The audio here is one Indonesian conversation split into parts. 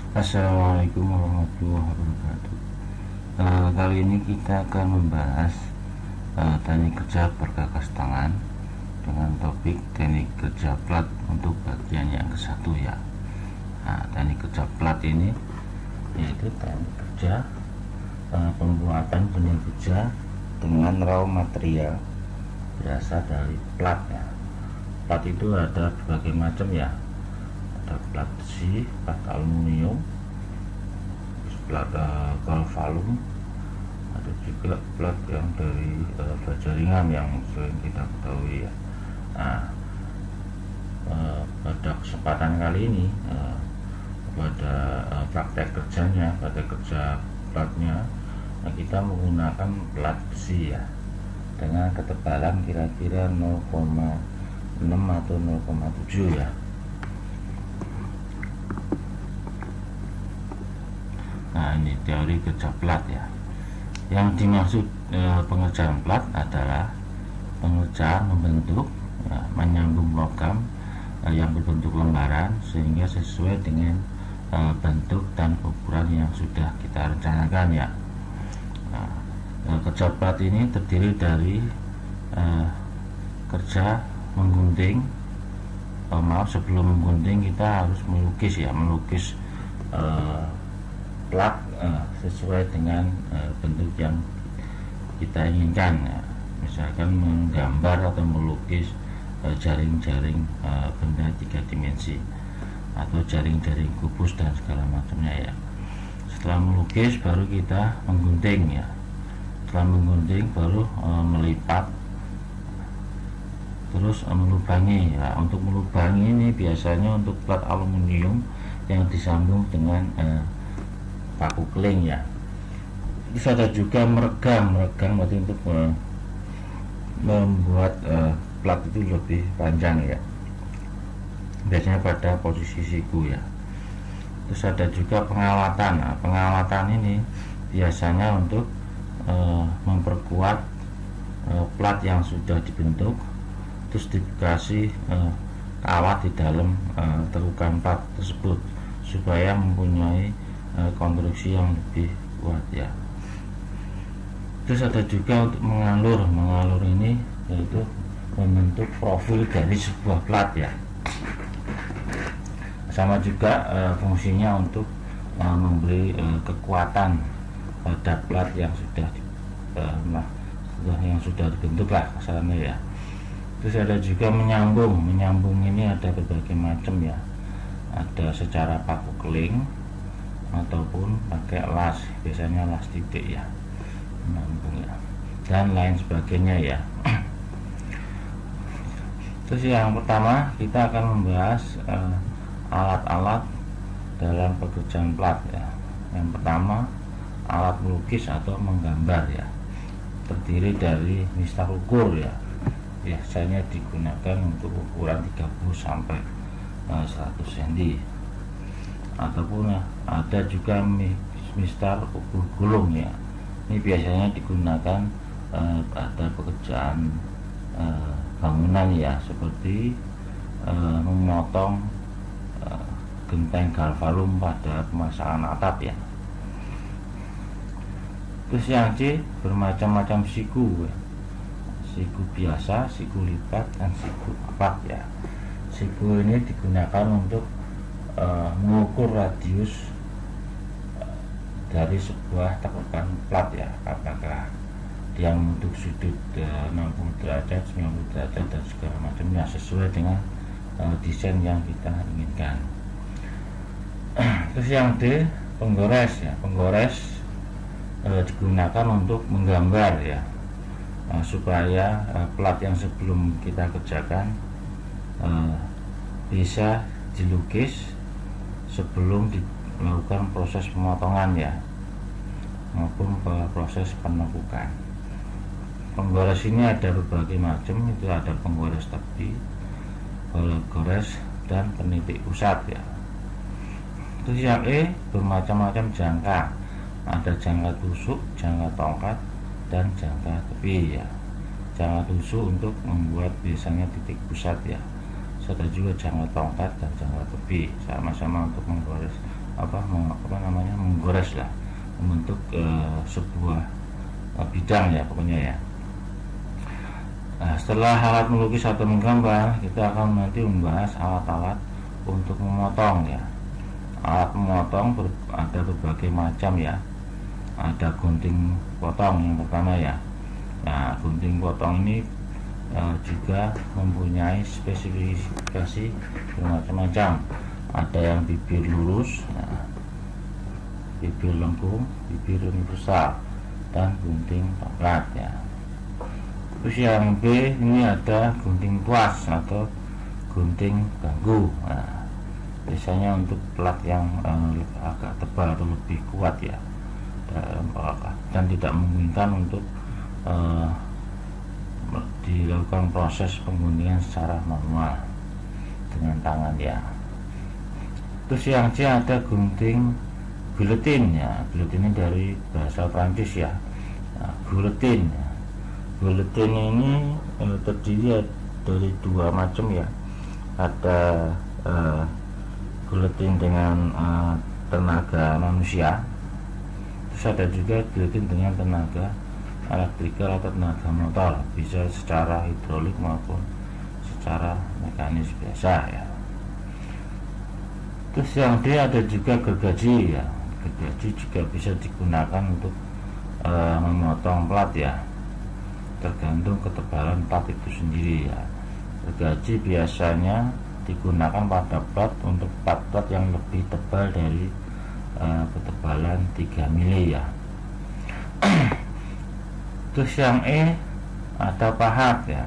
Assalamualaikum warahmatullahi wabarakatuh. Kali ini kita akan membahas teknik kerja perkakas tangan dengan topik teknik kerja plat untuk bagian yang ke-1 ya. Nah, teknik kerja plat ini yaitu teknik kerja pembuatan benang kerja dengan raw material berasal dari plat ya. Plat itu ada berbagai macam ya. Ada plat besi, plat aluminium, plat galvalum, ada juga plat yang dari baja ringan yang sering kita ketahui ya. Nah, pada kesempatan kali ini pada praktek kerjanya, pada kerja platnya, kita menggunakan plat besi ya, dengan ketebalan kira-kira 0,6 atau 0,7 ya. Nah, ini teori kerja plat ya. Yang dimaksud pengerjaan plat adalah pengerjaan membentuk ya, menyambung logam yang berbentuk lembaran sehingga sesuai dengan bentuk dan ukuran yang sudah kita rencanakan ya. Nah, kerja plat ini terdiri dari kerja menggunting. Sebelum menggunting kita harus melukis ya, melukis plat sesuai dengan bentuk yang kita inginkan ya. Misalkan menggambar atau melukis jaring-jaring benda 3 dimensi atau jaring-jaring kubus dan segala macamnya ya. Setelah melukis baru kita menggunting ya. Setelah menggunting baru melipat, terus melubangi ya. Untuk melubangi ini biasanya untuk plat aluminium yang disambung dengan paku keling ya. Terus ada juga meregang berarti untuk membuat plat itu lebih panjang ya, biasanya pada posisi siku ya. Terus ada juga pengawatan. Nah, pengawatan ini biasanya untuk memperkuat plat yang sudah dibentuk, terus dikasih kawat di dalam terukan plat tersebut supaya mempunyai konstruksi yang lebih kuat ya. Terus ada juga untuk mengalur ini yaitu membentuk profil dari sebuah plat ya. Sama juga fungsinya untuk memberi kekuatan pada plat yang sudah dibentuk lah kasarnya ya. Terus ada juga menyambung ini ada berbagai macam ya. Ada secara paku keling ataupun pakai las, biasanya las titik ya, menyambung ya, dan lain sebagainya ya. Terus yang pertama kita akan membahas alat-alat dalam pekerjaan plat ya. Yang pertama alat melukis atau menggambar ya, terdiri dari mistar ukur ya, biasanya digunakan untuk ukuran 30 sampai 100 cm, ataupun ada juga mistar ukur gulung ya. Ini biasanya digunakan pada pekerjaan bangunan ya, seperti memotong genteng galvalum pada pemasangan atap ya. Terus yang C, bermacam-macam siku ya. Siku biasa, siku lipat, dan siku apat ya. Siku ini digunakan untuk mengukur radius dari sebuah tekukan plat ya, apakah dia membentuk sudut 60 derajat, 90 derajat dan segala macamnya sesuai dengan desain yang kita inginkan. Terus yang D, penggores ya. Penggores digunakan untuk menggambar ya, supaya plat yang sebelum kita kerjakan bisa dilukis sebelum dilakukan proses pemotongan ya, maupun proses penekukan. Penggores ini ada berbagai macam, itu ada penggores tepi, penggores, dan penitik pusat ya. Terus yang E, bermacam-macam jangka. Ada jangka tusuk, jangka tongkat, dan jangka tepi ya. Jangka tusuk untuk membuat biasanya titik pusat ya. Ada juga jangka tongkat dan jangka tepi, sama-sama untuk menggores menggores lah, membentuk sebuah bidang ya pokoknya ya. Nah, setelah alat melukis atau menggambar, kita akan nanti membahas alat-alat untuk memotong ya. Alat memotong ada berbagai macam ya. Ada gunting potong yang pertama ya. Nah, gunting potong ini juga mempunyai spesifikasi bermacam-macam. Ada yang bibir lurus, bibir lengkung, bibir universal, dan gunting tongkat ya. Terus yang B ini ada gunting tuas atau gunting ganggu. Nah, biasanya untuk plat yang agak tebal atau lebih kuat ya, dan tidak memungkinkan untuk dilakukan proses pengguntingan secara manual dengan tangan ya. Terus yang C ada gunting guillotine ya. Guillotine ini dari bahasa Prancis ya. Nah, guillotine ya. Guillotine ini terdiri dari dua macam ya. Ada guillotine dengan tenaga manusia, terus ada juga guillotine dengan tenaga elektrikal atau tenaga motor, bisa secara hidrolik maupun secara mekanis biasa ya. Terus yang D ada juga gergaji ya. Gergaji juga bisa digunakan untuk memotong plat ya, tergantung ketebalan plat itu sendiri ya. Gergaji biasanya digunakan pada plat untuk plat yang lebih tebal dari ketebalan 3 mili ya. Terus yang E ada pahat ya.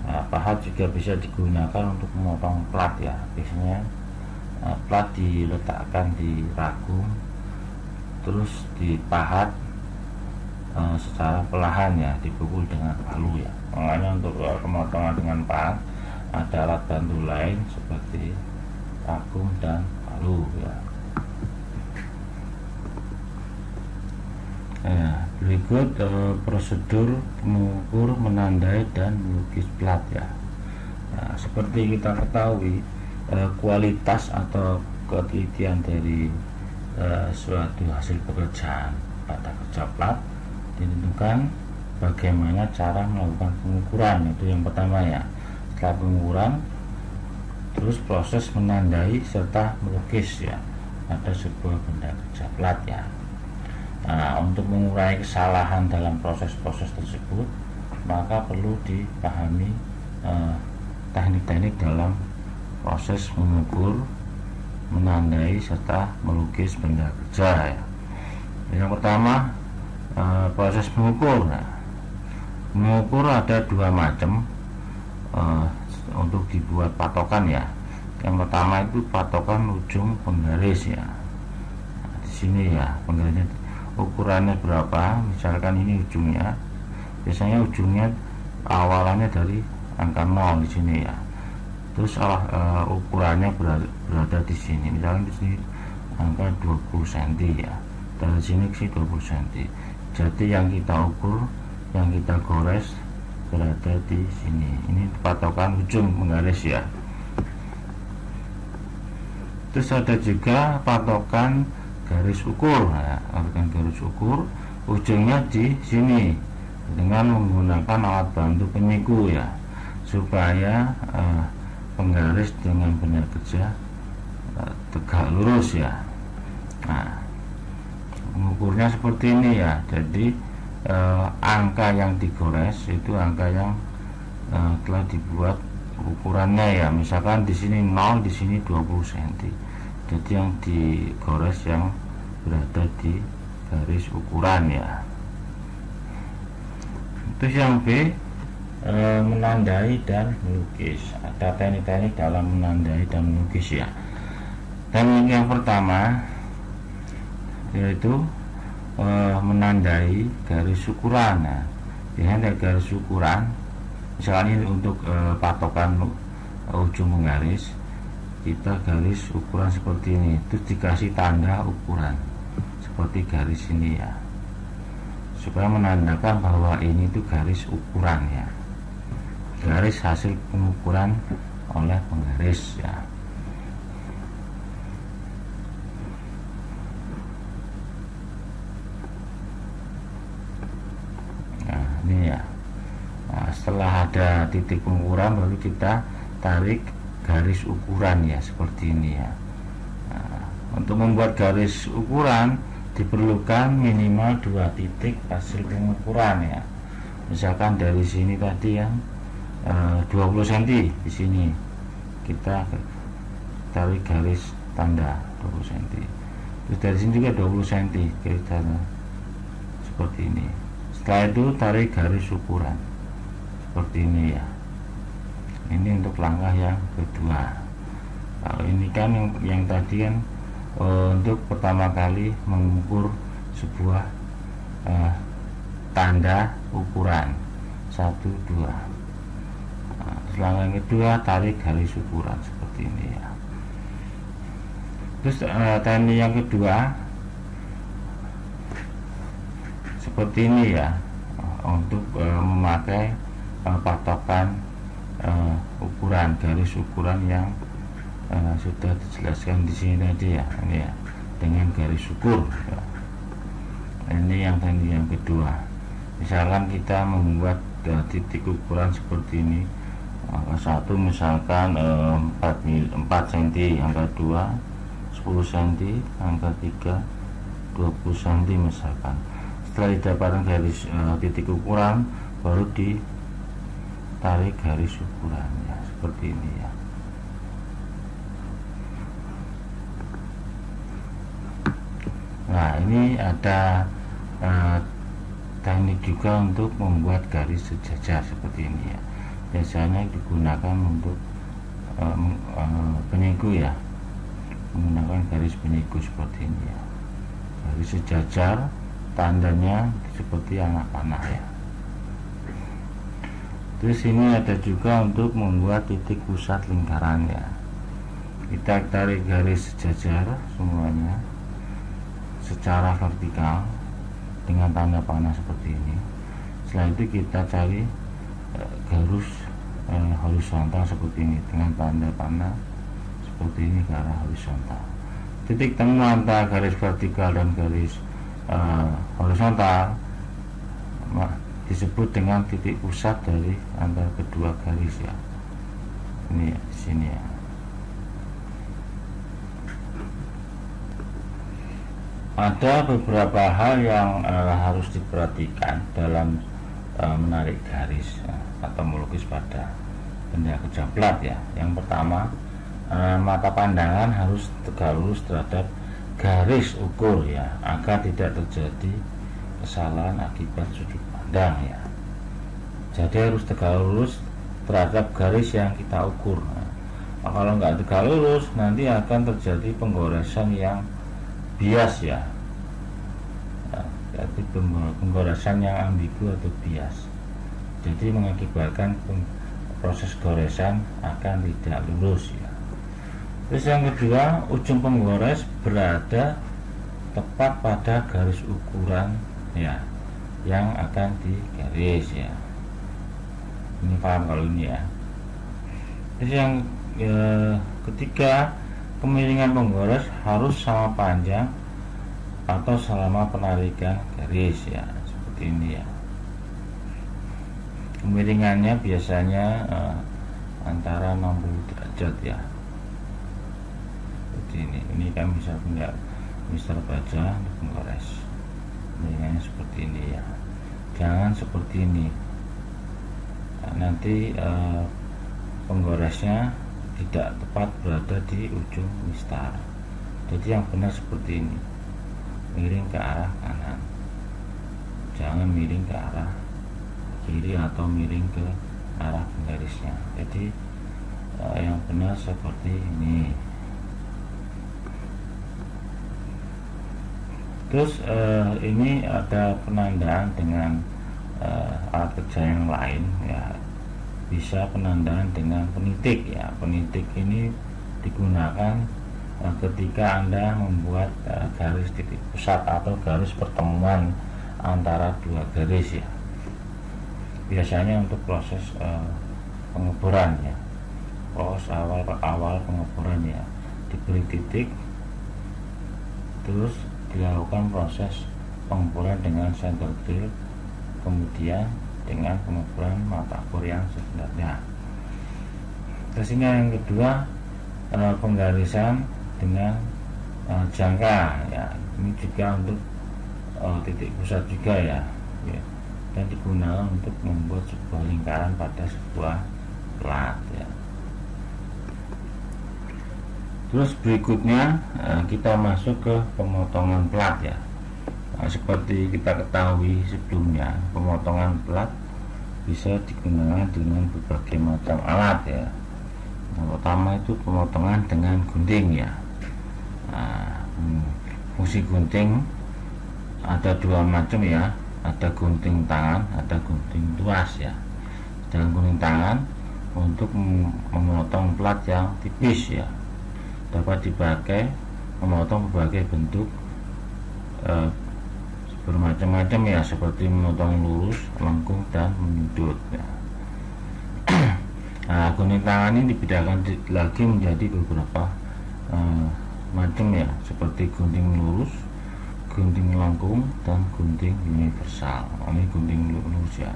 Nah, pahat juga bisa digunakan untuk memotong plat ya. Biasanya plat diletakkan di ragum, terus dipahat secara perlahan ya, dipukul dengan palu ya. Makanya untuk pemotongan dengan pahat ada alat bantu lain seperti ragum dan palu ya. Berikut prosedur mengukur, menandai, dan melukis plat ya. Nah, seperti kita ketahui, kualitas atau ketelitian dari suatu hasil pekerjaan pada kerja plat ditentukan bagaimana cara melakukan pengukuran. Itu yang pertama ya. Setelah pengukuran, terus proses menandai serta melukis ya pada sebuah benda kerja plat ya. Nah, untuk mengurangi kesalahan dalam proses-proses tersebut, maka perlu dipahami teknik-teknik dalam proses mengukur, menandai, serta melukis benda kerja ya. Yang pertama, proses mengukur. Nah, mengukur ada dua macam untuk dibuat patokan ya. Yang pertama itu patokan ujung penggaris ya. Nah, di sini ya penggarisnya ukurannya berapa, misalkan ini ujungnya, biasanya ujungnya awalannya dari angka 0 di sini ya. Terus ukurannya berada di sini, misalkan di sini angka 20 cm ya, dari sini ke 20 cm. Jadi yang kita ukur, yang kita gores berada di sini. Ini patokan ujung penggaris ya. Terus ada juga patokan garis ukur. Nah, garis ukur ujungnya di sini dengan menggunakan alat bantu penyiku ya, supaya penggaris dengan benar kerja tegak lurus ya. Nah, mengukurnya seperti ini ya. Jadi angka yang digores itu angka yang telah dibuat ukurannya ya. Misalkan di sini 0, di sini 20 cm. Jadi yang digores yang berada di garis ukuran ya. Terus yang B, menandai dan melukis. Ada teknik-teknik dalam menandai dan melukis ya. Teknik yang pertama yaitu menandai garis ukuran. Nah, biasanya garis ukuran, misalnya ini untuk patokan ujung penggaris, kita garis ukuran seperti ini, terus dikasih tanda ukuran seperti garis ini ya, supaya menandakan bahwa ini tuh garis ukuran ya, garis hasil pengukuran oleh penggaris ya. ada titik pengukuran, baru kita tarik garis ukuran ya, seperti ini ya. Nah, untuk membuat garis ukuran diperlukan minimal 2 titik hasil pengukuran ya. Misalkan dari sini tadi yang 20 cm, di sini kita tarik garis tanda 20 cm, terus dari sini juga 20 cm kita seperti ini. Setelah itu tarik garis ukuran seperti ini ya. Ini untuk langkah yang kedua. Kalau ini kan yang tadi kan untuk pertama kali mengukur sebuah tanda ukuran 1, 2. Langkah yang kedua tarik garis ukuran seperti ini ya. Terus teknik yang kedua seperti ini ya, untuk memakai patokan ukuran, garis ukuran yang sudah dijelaskan di sini tadi ya, ini ya, dengan garis ukur ya. Ini yang teknik yang kedua. Misalkan kita membuat titik ukuran seperti ini, angka 1 misalkan 4 cm, angka 2 10 cm, angka 3 20 cm misalkan. Setelah didapatkan garis titik ukuran, baru ditarik garis ukuran ya, seperti ini ya. Nah, ini ada teknik juga untuk membuat garis sejajar seperti ini ya. Biasanya digunakan untuk penyiku ya, menggunakan garis penyiku seperti ini ya. Garis sejajar, tandanya seperti anak panah ya. Terus ini ada juga untuk membuat titik pusat lingkaran ya. Kita tarik garis sejajar semuanya secara vertikal dengan tanda panah seperti ini. Setelah itu kita cari garis horizontal seperti ini dengan tanda panah seperti ini ke arah horizontal. Titik temu antara garis vertikal dan garis horizontal disebut dengan titik pusat dari antara kedua garis ya. Ini ya, di sini ya. Ada beberapa hal yang harus diperhatikan dalam menarik garis atau melukis pada benda kerja plat ya. Yang pertama, mata pandangan harus tegak lurus terhadap garis ukur ya, agar tidak terjadi kesalahan akibat sudut pandang ya. Jadi harus tegak lurus terhadap garis yang kita ukur. Nah, kalau nggak tegak lurus, nanti akan terjadi penggoresan yang bias ya. Jadi penggoresan yang ambigu atau bias, jadi mengakibatkan proses goresan akan tidak lurus ya. Terus yang kedua, ujung penggores berada tepat pada garis ukuran ya yang akan digaris ya. Ini paham kalau ini ya. Terus yang ketiga, kemiringan penggores harus sama panjang atau selama penarikan garis ya, seperti ini ya. Kemiringannya biasanya antara 60 derajat ya, seperti ini. Ini kan bisa punya Mister baja penggores, kemiringannya seperti ini ya. Jangan seperti ini, nah, nanti penggoresnya tidak tepat berada di ujung mistar. Jadi yang benar seperti ini, miring ke arah kanan, jangan miring ke arah kiri atau miring ke arah penggarisnya. Jadi yang benar seperti ini. Terus ini ada penandaan dengan alat kerja yang lain ya. Bisa penandaan dengan penitik ya. Penitik ini digunakan ketika Anda membuat garis titik pusat atau garis pertemuan antara dua garis ya. Biasanya untuk proses pengeboran ya, proses awal pengeboran ya, diberi titik, terus dilakukan proses pengeboran dengan center drill, kemudian dengan pengukuran mata ukur yang sebenarnya. Terus ini yang kedua, penggarisan dengan jangka ya, ini juga untuk titik pusat juga ya, dan digunakan untuk membuat sebuah lingkaran pada sebuah plat ya. Terus berikutnya kita masuk ke pemotongan plat ya. Seperti kita ketahui sebelumnya, pemotongan plat bisa digunakan dengan berbagai macam alat ya. Yang pertama itu pemotongan dengan gunting ya. Fungsi gunting ada dua macam ya, ada gunting tangan, ada gunting tuas ya. Dengan gunting tangan untuk memotong plat yang tipis ya, dapat dipakai memotong berbagai bentuk bermacam-macam ya, seperti memotong lurus, lengkung, dan menyudut ya. Nah, gunting tangan ini dibedakan lagi menjadi beberapa macam ya, seperti gunting lurus, gunting lengkung, dan gunting universal. Ini gunting lurus ya.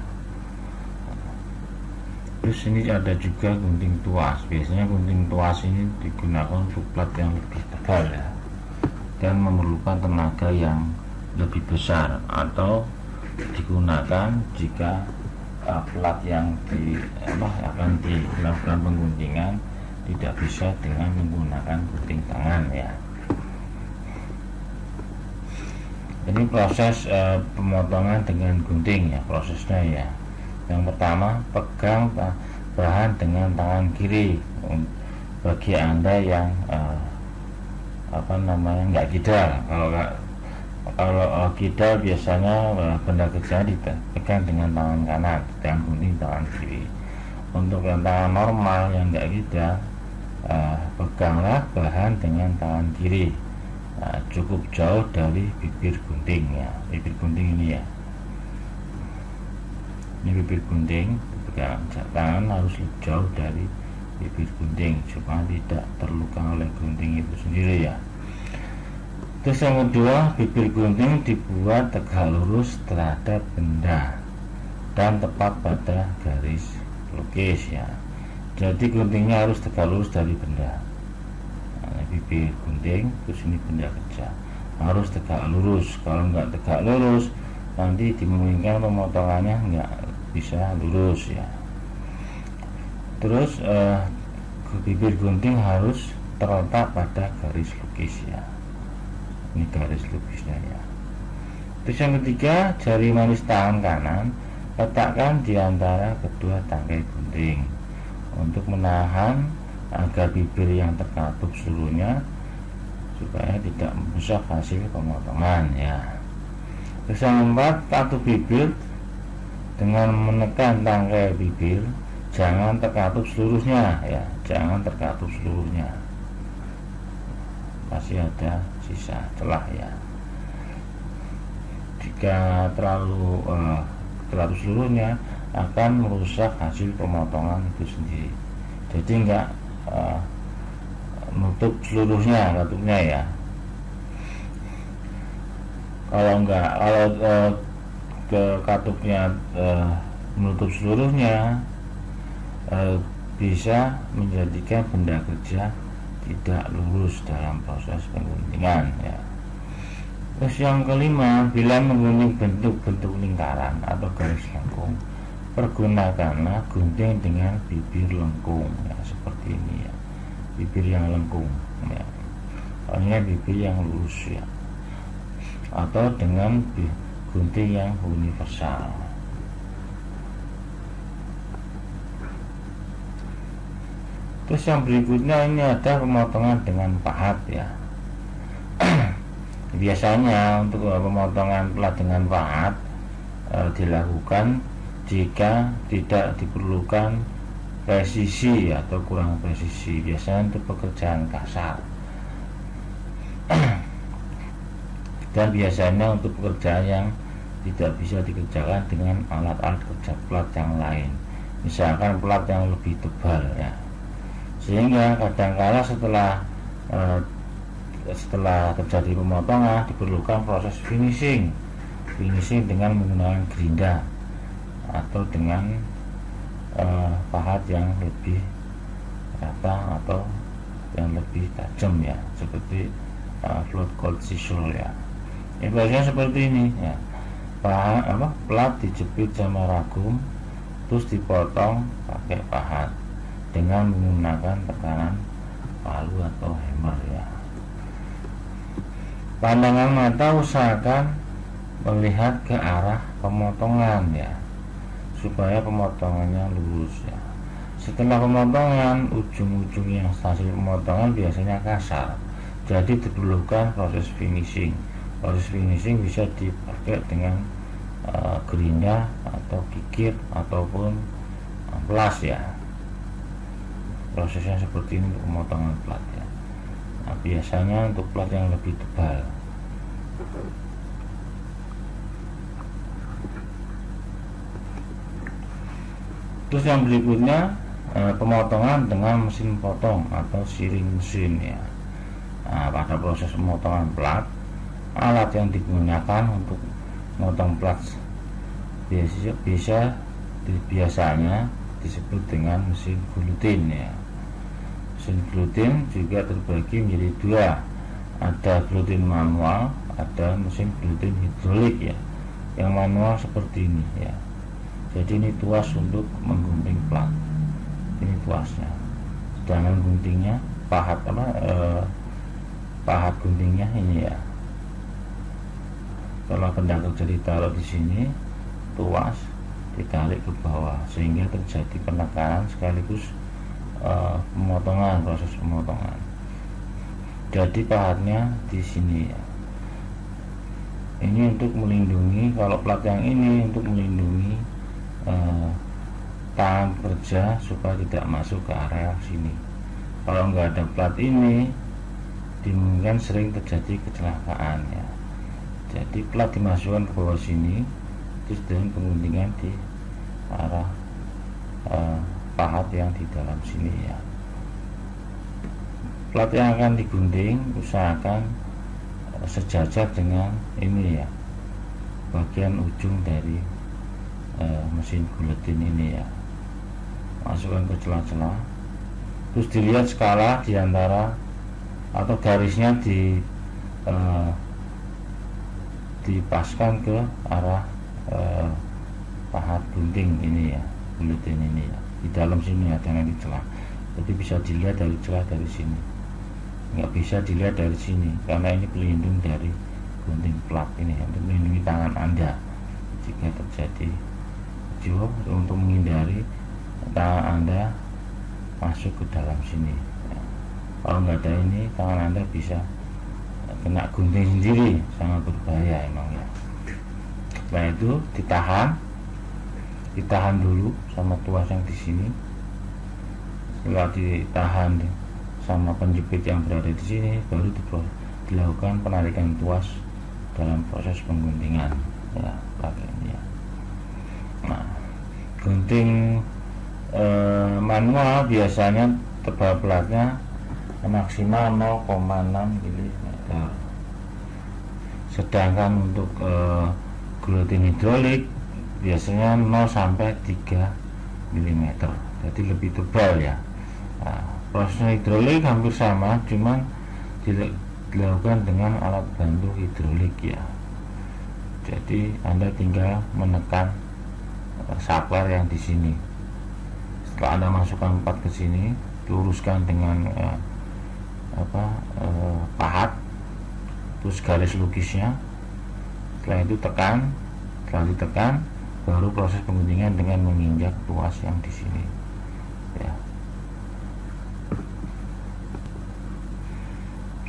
Terus ini ada juga gunting tuas. Biasanya gunting tuas ini digunakan untuk plat yang lebih tebal ya, dan memerlukan tenaga yang lebih besar, atau digunakan jika plat yang akan dilakukan pengguntingan tidak bisa dengan menggunakan gunting tangan ya. Ini proses pemotongan dengan gunting ya, prosesnya ya. Yang pertama, pegang bahan dengan tangan kiri. Bagi Anda yang nggak kidal, kalau kidal biasanya benda kerja dipegang dengan tangan kanan, dengan gunting tangan kiri. Untuk yang tangan normal yang nggak kidal, peganglah bahan dengan tangan kiri. Cukup jauh dari bibir gunting ya, bibir gunting ini ya. Ini bibir gunting, pegang tangan harus jauh dari bibir gunting supaya tidak terluka oleh gunting itu sendiri ya. Terus yang kedua, bibir gunting dibuat tegak lurus terhadap benda dan tepat pada garis lukis ya. Jadi guntingnya harus tegak lurus dari benda. Nah, bibir gunting, terus ini benda kerja harus tegak lurus. Kalau nggak tegak lurus, nanti dimungkinkan pemotongannya nggak bisa lurus ya. Terus bibir gunting harus terletak pada garis lukis ya. Ini garis lukisnya ya. Terus yang ketiga, jari manis tangan kanan letakkan di antara kedua tangkai gunting untuk menahan agar bibir yang terkatup seluruhnya supaya tidak merusak hasil pemotongan ya. Terus yang keempat, katup bibir dengan menekan tangkai bibir, jangan terkatup seluruhnya ya, jangan terkatup seluruhnya, masih ada sisa celah ya. Jika terlalu seluruhnya akan merusak hasil pemotongan itu sendiri. Jadi enggak nutup seluruhnya katupnya ya. Kalau ke katupnya menutup seluruhnya, bisa menjadikan benda kerja tidak lurus dalam proses pengguntingan ya. Terus yang kelima, bila menggunting bentuk-bentuk lingkaran atau garis lengkung, pergunakanlah gunting dengan bibir lengkung ya, seperti ini ya, bibir yang lengkung ya. Soalnya bibir yang lurus ya, atau dengan gunting yang universal. Terus yang berikutnya ini ada pemotongan dengan pahat ya. Biasanya untuk pemotongan plat dengan pahat dilakukan jika tidak diperlukan presisi atau kurang presisi, biasanya untuk pekerjaan kasar. Dan biasanya untuk pekerjaan yang tidak bisa dikerjakan dengan alat-alat kerja plat yang lain, misalkan plat yang lebih tebal ya. Sehingga kadang-kala setelah terjadi pemotongan diperlukan proses finishing dengan menggunakan gerinda atau dengan pahat yang lebih rata atau yang lebih tajam ya, seperti float cold scissor ya. Biasanya seperti ini ya, plat dijepit sama ragum terus dipotong pakai pahat dengan menggunakan tekanan palu atau hammer ya. Pandangan mata usahakan melihat ke arah pemotongan ya, supaya pemotongannya lurus ya. Setelah pemotongan, ujung-ujung yang hasil pemotongan biasanya kasar, jadi diperlukan proses finishing. Proses finishing bisa dipakai dengan gerinda atau kikir ataupun pelas ya. Prosesnya seperti ini untuk pemotongan plat ya. Nah, biasanya untuk plat yang lebih tebal. Terus yang berikutnya pemotongan dengan mesin potong atau shearing mesin ya. Nah, pada proses pemotongan plat, alat yang digunakan untuk memotong plat biasanya disebut dengan mesin guillotine ya. Mesin guillotine juga terbagi menjadi dua, ada guillotine manual, ada mesin guillotine hidrolik ya. Yang manual seperti ini ya, jadi ini tuas untuk menggunting plat, ini tuasnya, sedangkan guntingnya pahat pahat guntingnya ini ya. Kalau benda kerja ditaruh di sini, tuas ditarik ke bawah sehingga terjadi penekanan sekaligus pemotongan, proses pemotongan. Jadi pahatnya di sini ya. Ini untuk melindungi, kalau plat yang ini untuk melindungi tangan kerja supaya tidak masuk ke area sini. Kalau nggak ada plat ini, dimungkinkan sering terjadi kecelakaan ya. Jadi plat dimasukkan ke bawah sini, terus dengan pengguntingan di arah pahat yang di dalam sini ya. Plat yang akan digunting usahakan sejajar dengan ini ya, bagian ujung dari mesin guillotine ini ya. Masukkan ke celah-celah, terus dilihat skala diantara atau garisnya dipaskan ke arah pahat gunting ini ya, guillotine ini ya, di dalam sini ya, jangan di celah. Jadi bisa dilihat dari celah dari sini, nggak bisa dilihat dari sini karena ini pelindung dari gunting plat ini ya, untuk melindungi tangan Anda jika terjadi untuk menghindari tangan Anda masuk ke dalam sini ya. Kalau nggak ada ini, tangan Anda bisa kena gunting sendiri, sangat berbahaya emang ya. Setelah itu ditahan dulu sama tuas yang di sini. Setelah ditahan sama penjepit yang berada di sini, baru dilakukan penarikan tuas dalam proses pengguntingan ya, pakai ini ya. Nah, gunting manual biasanya tebal platnya maksimal 0,6 mm. Sedangkan untuk guillotine hidrolik biasanya 0 sampai 3 mm, jadi lebih tebal ya. Nah, proses hidrolik hampir sama, cuman dilakukan dengan alat bantu hidrolik ya. Jadi Anda tinggal menekan saklar yang di sini. Setelah Anda masukkan plat ke sini, luruskan dengan pahat, terus garis lukisnya. Setelah itu tekan, setelah ditekan baru proses pengguntingan dengan menginjak tuas yang di sini ya.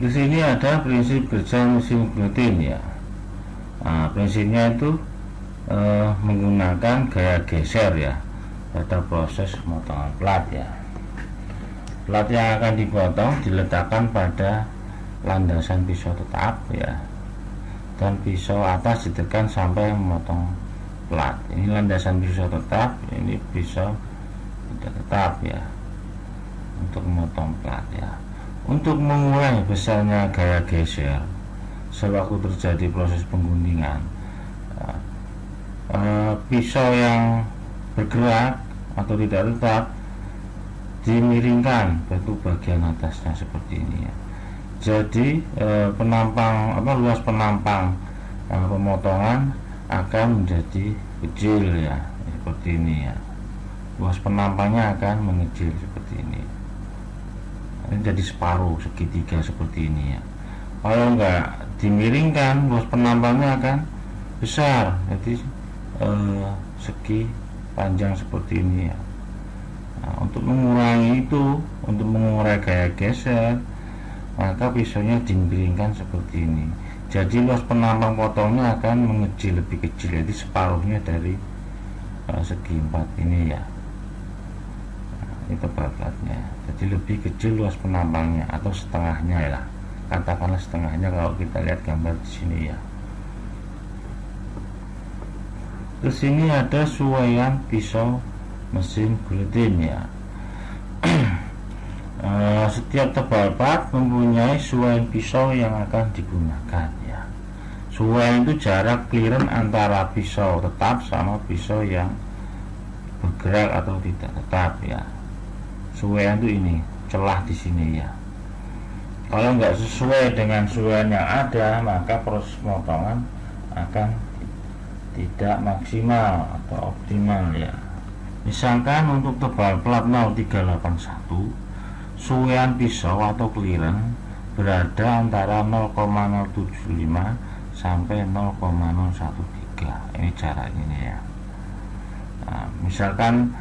Di sini ada prinsip kerja mesin guillotine ya. Nah, prinsipnya itu menggunakan gaya geser ya pada proses pemotongan plat ya. Plat yang akan dipotong diletakkan pada landasan pisau tetap ya, dan pisau atas ditekan sampai memotong plat. Ini landasan pisau tetap, ini pisau tidak tetap ya, untuk memotong plat ya. Untuk mengurangi besarnya gaya geser sewaktu terjadi proses pengguntingan, pisau yang bergerak atau tidak tetap dimiringkan bentuk bagian atasnya seperti ini ya. Jadi luas penampang pemotongan akan menjadi kecil ya, seperti ini ya. Luas penampangnya akan mengecil seperti ini. Ini jadi separuh segitiga seperti ini ya. Kalau enggak dimiringkan, luas penampangnya akan besar, jadi segi panjang seperti ini ya. Nah, untuk mengurangi itu, untuk mengurai gaya geser, maka pisaunya dimiringkan seperti ini. Jadi luas penampang potongnya akan mengecil, lebih kecil, jadi separuhnya dari segi 4 ini ya. Nah, ini tebal platnya, jadi lebih kecil luas penampangnya, atau setengahnya ya, katakanlah setengahnya kalau kita lihat gambar di sini ya. Terus ini ada suaian pisau mesin guillotine ya. Setiap tebal plat mempunyai suaian pisau yang akan digunakan ya. Suaian itu jarak clearance antara pisau tetap sama pisau yang bergerak atau tidak tetap ya. Suaian itu ini, celah di sini ya. Kalau nggak sesuai dengan suaian yang ada, maka proses pemotongan akan tidak maksimal atau optimal ya. Misalkan untuk tebal plat 0381, suaian pisau atau clearance berada antara 0,075 sampai 0,013. Ini jarak ini ya. Nah, misalkan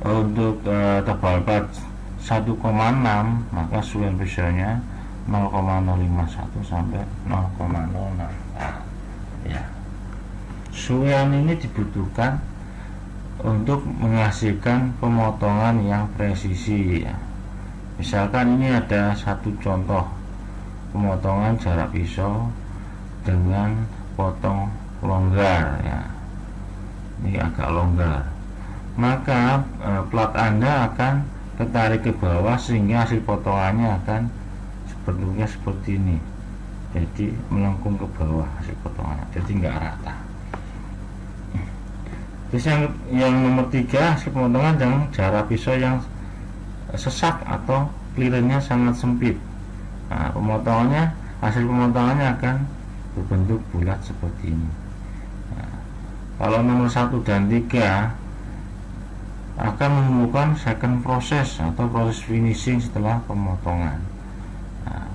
untuk tebal plat 1,6, maka suaian pisaunya 0,051 sampai 0,064 ya. Suaian ini dibutuhkan untuk menghasilkan pemotongan yang presisi ya. Misalkan ini ada satu contoh pemotongan jarak pisau dengan potong longgar ya. Ini agak longgar, maka plat Anda akan ketarik ke bawah sehingga hasil potongannya akan bentuknya seperti ini. Jadi melengkung ke bawah hasil potongannya, jadi nggak rata. Terus yang nomor 3, hasil pemotongan dengan jarak pisau yang sesak atau clearance-nya sangat sempit. Nah, hasil pemotongannya akan berbentuk bulat seperti ini. Nah, kalau nomor 1 dan 3 akan menemukan second proses atau proses finishing setelah pemotongan. Nah,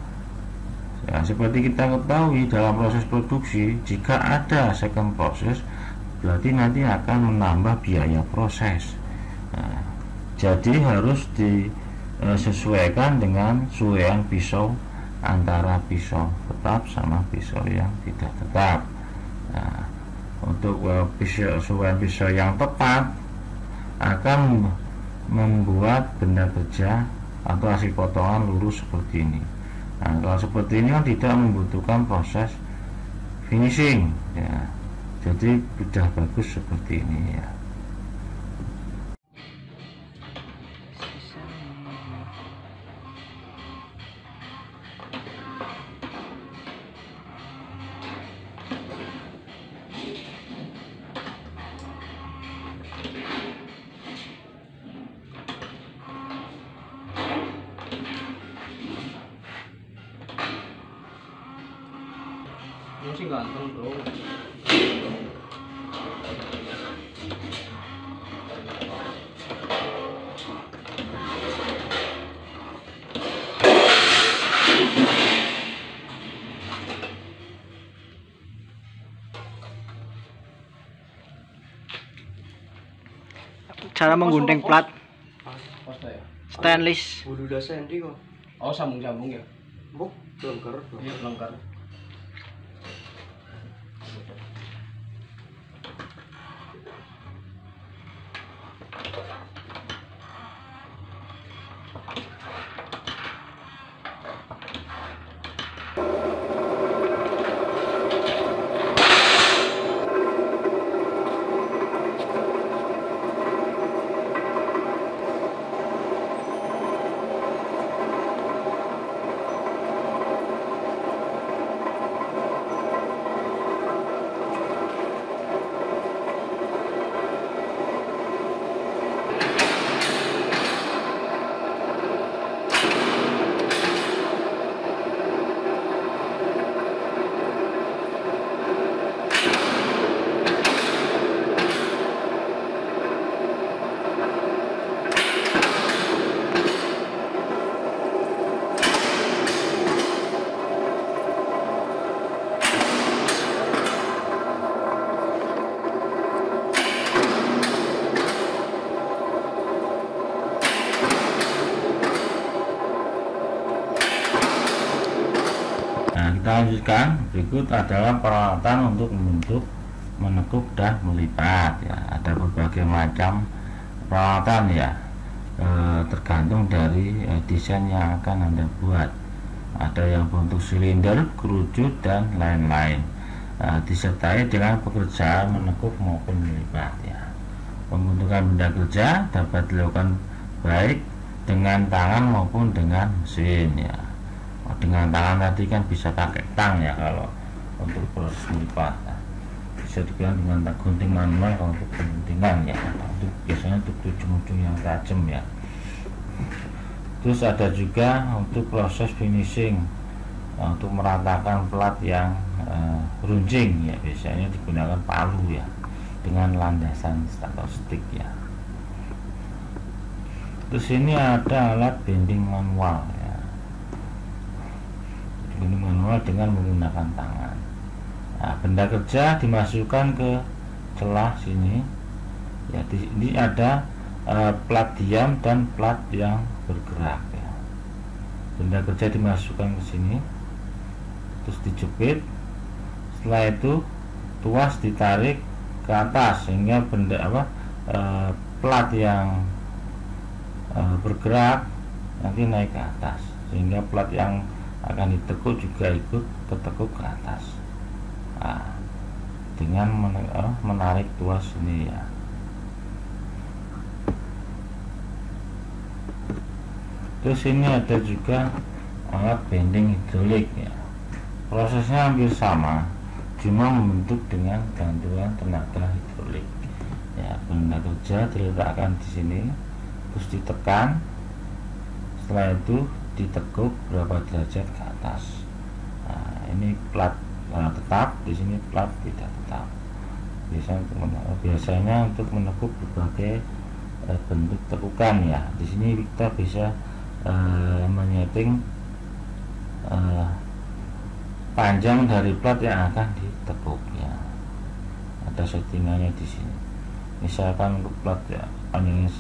ya, seperti kita ketahui dalam proses produksi, jika ada second proses berarti nanti akan menambah biaya proses. Nah, jadi harus disesuaikan dengan suaian pisau antara pisau tetap sama pisau yang tidak tetap. Nah, untuk suaian pisau yang tepat akan membuat benda kerja atau hasil potongan lurus seperti ini. Nah, kalau seperti ini kan tidak membutuhkan proses finishing ya. Jadi sudah bagus seperti ini ya. Masih ganteng bro. Cara menggunting plat stainless. Udah sendi kok. Oh, sambung-sambung ya. Bu, lengkar. Iya, lengkar. lanjutkan. Berikut adalah peralatan untuk membentuk, menekuk dan melipat ya. Ada berbagai macam peralatan ya, tergantung dari desain yang akan Anda buat. Ada yang bentuk silinder, kerucut dan lain-lain, disertai dengan pekerjaan menekuk maupun melipat ya. Pembentukan benda kerja dapat dilakukan baik dengan tangan maupun dengan mesin ya. Dengan tangan tadi kan bisa pakai tang ya kalau untuk proses melipat, bisa digunakan dengan gunting manual kalau untuk pembentingan ya, untuk biasanya untuk ujung-ujung yang tajam ya. Terus ada juga untuk proses finishing, untuk meratakan plat yang runcing ya, biasanya digunakan palu ya dengan landasan atau stick ya. Terus ini ada alat bending manual ya, bending manual dengan menggunakan tangan. Nah, benda kerja dimasukkan ke celah sini ya. Ini ada plat diam dan plat yang bergerak ya. Benda kerja dimasukkan ke sini, terus dijepit. Setelah itu tuas ditarik ke atas sehingga benda plat yang bergerak nanti naik ke atas, sehingga plat yang akan ditekuk juga ikut tertekuk ke atas. Nah, dengan menarik tuas ini ya. Terus ini ada juga alat bending hidrolik ya. Prosesnya hampir sama, cuma membentuk dengan bantuan tenaga hidrolik ya. Benda kerja diletakkan di sini, terus ditekan. Setelah itu ditekuk berapa derajat ke atas. Nah, ini plat tetap, di sini plat tidak tetap. Biasanya untuk menekuk berbagai bentuk tekukan ya. Di sini kita bisa menyeting panjang dari plat yang akan ditekuk ya. Ada settingannya di sini. Misalkan untuk plat ya panjangnya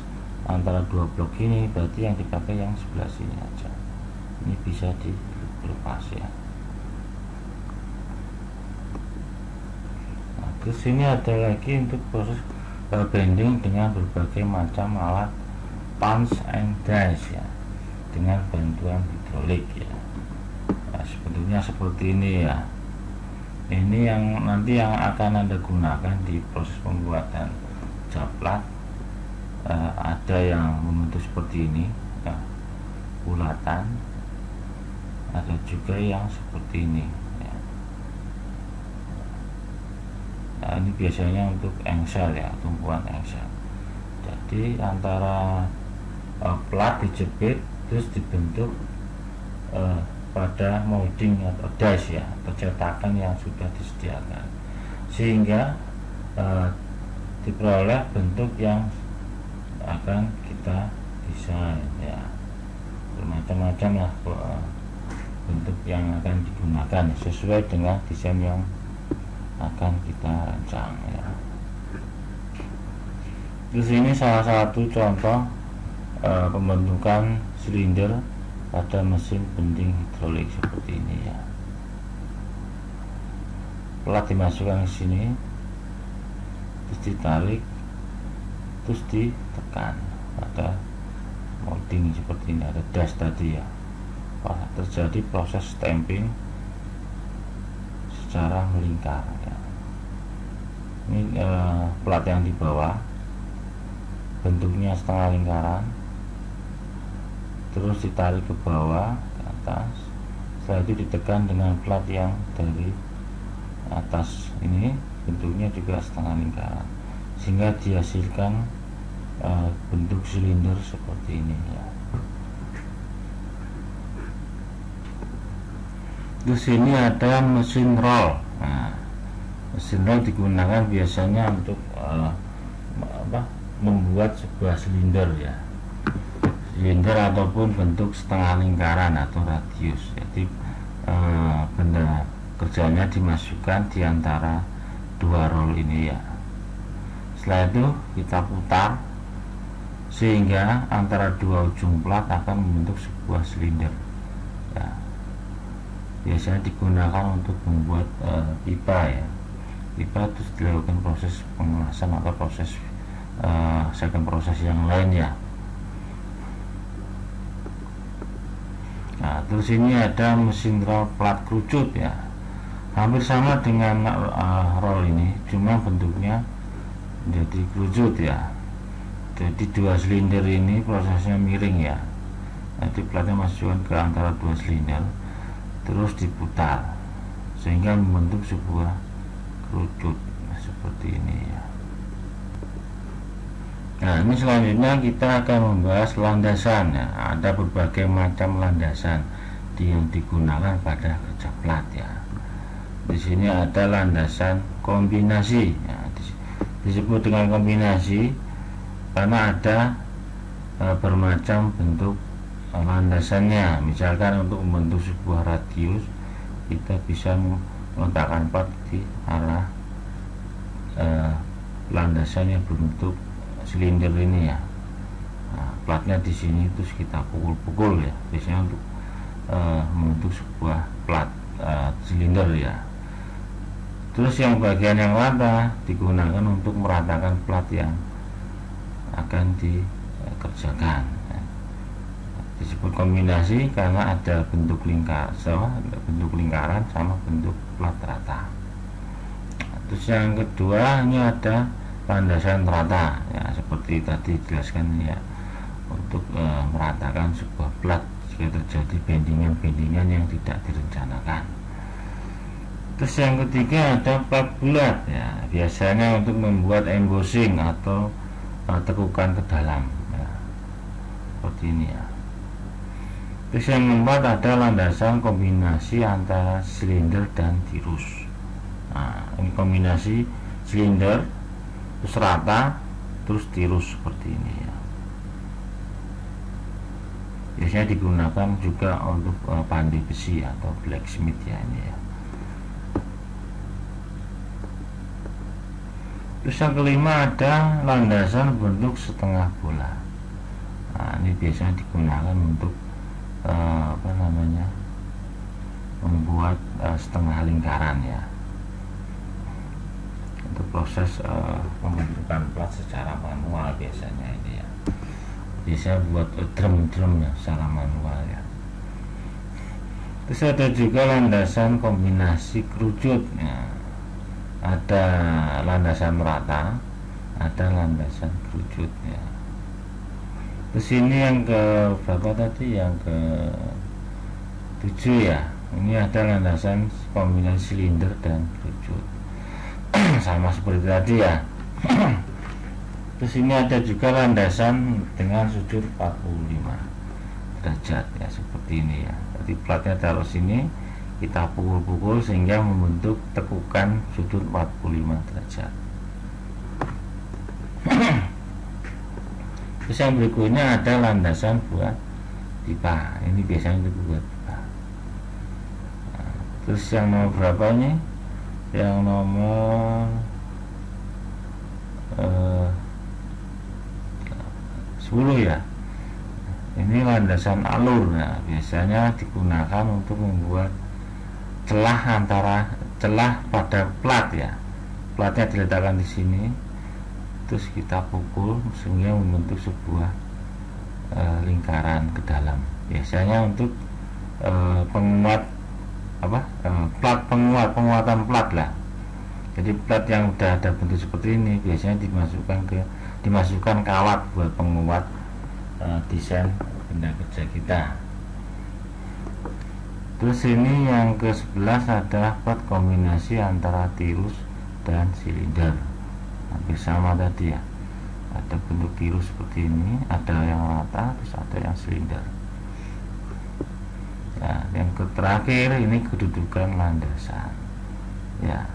antara dua blok ini, berarti yang dipakai yang sebelah sini aja. Ini bisa dilepas ya. Nah, terus ini ada lagi untuk proses bending dengan berbagai macam alat punch and dice ya, dengan bantuan hidrolik ya. Nah, sebetulnya seperti ini ya. Ini yang nanti yang akan Anda gunakan di proses pembuatan japlat. Ada yang membentuk seperti ini ya, bulatan. Ada juga yang seperti ini ya. Nah, ini biasanya untuk engsel ya, tumpuan engsel. Jadi antara plat dijepit terus dibentuk pada molding atau dice ya, atau cetakan yang sudah disediakan, sehingga diperoleh bentuk yang akan kita desain ya. Bermacam-macam lah bentuk yang akan digunakan sesuai dengan desain yang akan kita rancang ya. Terus ini salah satu contoh pembentukan silinder pada mesin bending hidrolik seperti ini ya. Plat dimasukkan ke sini, terus ditarik, terus ditekan pada molding seperti ini. Ada das tadi ya. Terjadi proses stamping secara melingkar ya. Ini plat yang di bawah bentuknya setengah lingkaran, terus ditarik ke bawah ke atas. Setelah itu ditekan dengan plat yang dari atas ini, bentuknya juga setengah lingkaran, sehingga dihasilkan bentuk silinder seperti ini ya. Di sini ada mesin roll. Nah, mesin roll digunakan biasanya untuk membuat sebuah silinder ya, silinder ataupun bentuk setengah lingkaran atau radius. Jadi benda kerjanya dimasukkan di antara dua roll ini ya. Setelah itu kita putar sehingga antara dua ujung plat akan membentuk sebuah silinder ya. biasanya digunakan untuk membuat pipa ya. Pipa terus dilakukan proses pengelasan atau proses second proses yang lain ya. Nah, terus ini ada mesin roll plat kerucut ya, hampir sama dengan roll ini, cuma bentuknya jadi kerucut ya. Jadi 2 silinder ini prosesnya miring ya, nanti platnya masukkan ke antara 2 silinder terus diputar sehingga membentuk sebuah kerucut seperti ini ya. Nah, ini selanjutnya kita akan membahas landasan ya. Ada berbagai macam landasan yang digunakan pada kerja plat ya. Di sini ada landasan kombinasi ya. Disebut dengan kombinasi karena ada bermacam bentuk landasannya. Misalkan untuk membentuk sebuah radius, kita bisa meletakkan plat di arah landasan yang berbentuk silinder ini ya. Nah, platnya di sini terus kita pukul-pukul ya, biasanya untuk membentuk sebuah plat silinder ya. Terus yang bagian yang rata digunakan untuk meratakan plat yang akan dikerjakan ya. Disebut kombinasi karena ada bentuk lingkaran sama bentuk plat rata. Terus yang kedua ini ada landasan rata ya, seperti tadi dijelaskan ya, untuk meratakan sebuah plat jika terjadi bendingan-bendingan yang tidak direncanakan. Terus yang ketiga ada plat bulat ya, biasanya untuk membuat embossing atau tekukan ke dalam ya, seperti ini ya. Terus yang keempat ada landasan kombinasi antara silinder dan tirus. Nah, ini kombinasi silinder terus rata terus tirus seperti ini ya. Biasanya digunakan juga untuk pandai besi atau blacksmith ya ini ya. Terus yang kelima ada landasan bentuk setengah bola. Nah, ini biasanya digunakan untuk membuat setengah lingkaran ya, untuk proses pembentukan plat secara manual biasanya ini ya. Biasanya buat drum ya secara manual ya. Terus ada juga landasan kombinasi kerucut ya. Ada landasan rata, ada landasan kerucut ya. Terus ini yang ke berapa tadi, yang ke 7 ya. Ini ada landasan kombinasi silinder dan kerucut sama seperti tadi ya. Terus ini ada juga landasan dengan sudut 45 derajat ya, seperti ini ya. Jadi platnya taruh sini, kita pukul-pukul sehingga membentuk tekukan sudut 45 derajat. Terus yang berikutnya ada landasan buat pipa. Ini biasanya untuk buat pipa. Nah, terus yang nomor berapa ini? Yang nomor 10 ya. Ini landasan alur. Nah, biasanya digunakan untuk membuat celah pada plat ya. Platnya diletakkan di sini, terus kita pukul sehingga membentuk sebuah lingkaran ke dalam. Biasanya untuk penguat plat, penguatan plat lah. Jadi plat yang udah ada bentuk seperti ini biasanya dimasukkan kawat buat penguat desain benda kerja kita. Terus ini yang ke-11 adalah plat kombinasi antara tirus dan silinder. Hampir sama tadi ya. Ada bentuk tirus seperti ini, ada yang rata, terus ada yang silinder. Nah, yang terakhir ini kedudukan landasan ya.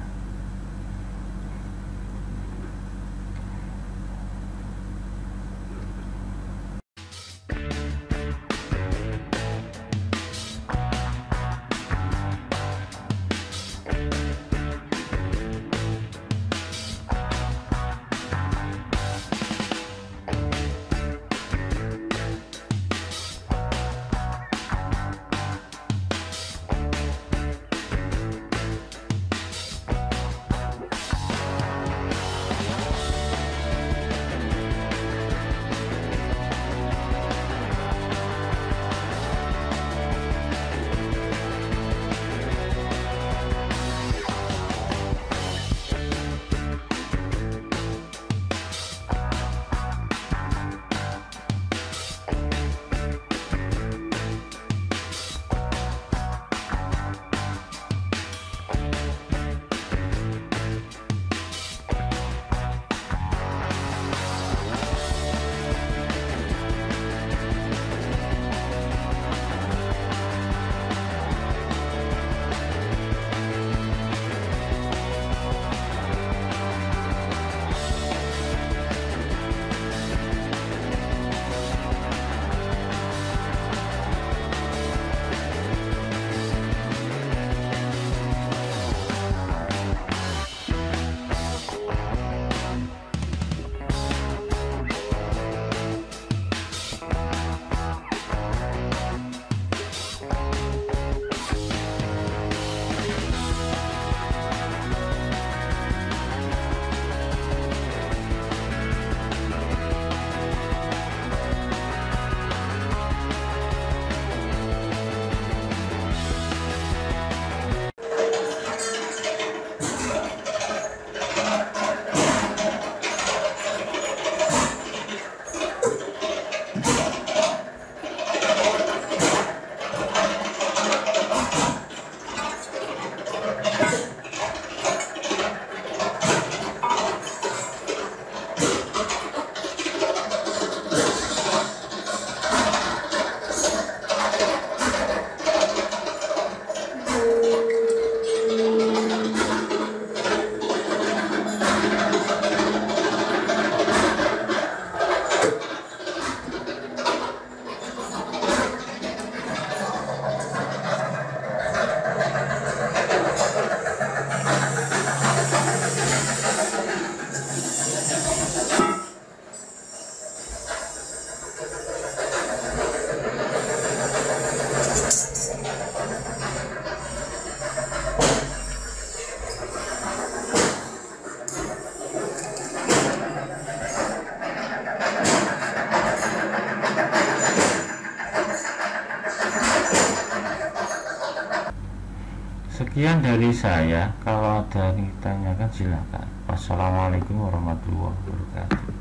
Sekian dari saya. Kalau ada yang ditanyakan silakan. Wassalamualaikum warahmatullahi wabarakatuh.